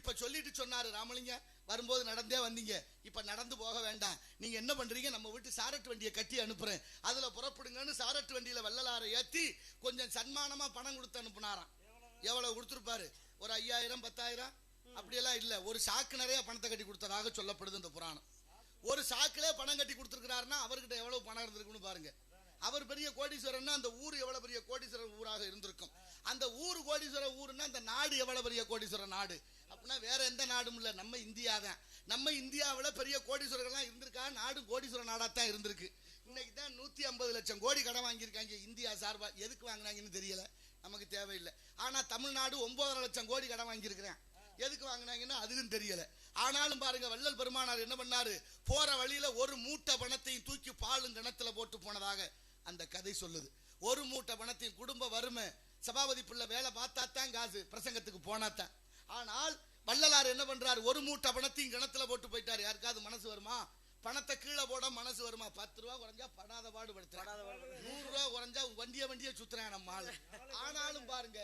இப்ப சொல்லிட்டு சொன்னாரு ராமலிங்க, வரும்போது நடந்தே வந்தீங்க, இப்ப நடந்து போக வேண்டாம், நீங்க என்ன பண்றீங்க, நம்ம வீட்டு சாரட்டு வண்டியை கட்டி அனுப்புறேன், அதுல புறப்படுங்கன்னு சாரட்டு வண்டியில வள்ளலாரை ஏத்தி கொஞ்சம் சன்மானமா பணம் கொடுத்து அனுப்புனாராம். எவ்வளவு கொடுத்துருப்பாரு? ஒரு 5000 10,000 அப்படியெல்லாம் இல்ல, ஒரு சாக்கு நிறைய பணத்தை கட்டி கொடுத்ததாக சொல்லப்படுது இந்த புராணம். ஒரு சாக்கிலே பணம் கட்டி கொடுத்துருக்கிறாருன்னா அவர்கிட்ட எவ்வளவு பணம் இருந்திருக்குன்னு பாருங்க. அவர் பெரிய கோடீஸ்வரன்னா அந்த ஊர் எவ்வளவு பெரிய கோடீஸ்வரர் ஊராக இருந்திருக்கும். அந்த ஊர் கோடீஸ்வரர் ஊருன்னா அந்த நாடு எவ்வளவு பெரிய கோடீஸ்வரர் நாடு. அப்படின்னா வேற எந்த நாடும் இல்ல, நம்ம இந்தியா தான். நம்ம இந்தியாவில் பெரிய கோடீஸ்வரர்கள்லாம் இருந்திருக்கா? நாடு கோடீஸ்வர நாடா தான் இருந்திருக்கு. இன்னைக்கு தான் 150 லட்சம் கோடி கடன் வாங்கியிருக்காங்க இந்தியா சார்பா. எதுக்கு வாங்கினாங்கன்னு தெரியல, நமக்கு தேவையில்லை. ஆனா தமிழ்நாடு 9.5 லட்சம் கோடி கடன் வாங்கியிருக்கிறேன். எதுக்கு வாங்கினாங்கன்னா அதுவும் தெரியல. ஆனாலும் பாருங்க, வள்ளல் பெருமானார் என்ன பண்ணாரு, போற வழியில ஒரு மூட்டை பணத்தையும் தூக்கி பாலும் கிணத்துல போட்டு போனதாக அந்த கதை சொல்லுது. ஒரு மூட்டை பணத்தையும், குடும்ப வறுமை, சபாபதி பிள்ளை வேலை பார்த்தா தான் காசு, பிரசங்கத்துக்கு போனாத்தான். ஆனால் வள்ளலார் என்ன பண்றாரு, ஒரு மூட்டை பணத்தையும் கிணத்துல போட்டு போயிட்டாரு. யாருக்காவது மனசு வருமா? பணத்தை கீழே போட மனசு வருமா? 10 ரூபா குறைஞ்சா படாத பாடு படுத்துறான், 100 ரூபா குறைஞ்சா வண்டிய சுத்துறான் நம்ம ஆளு. ஆனாலும் பாருங்க,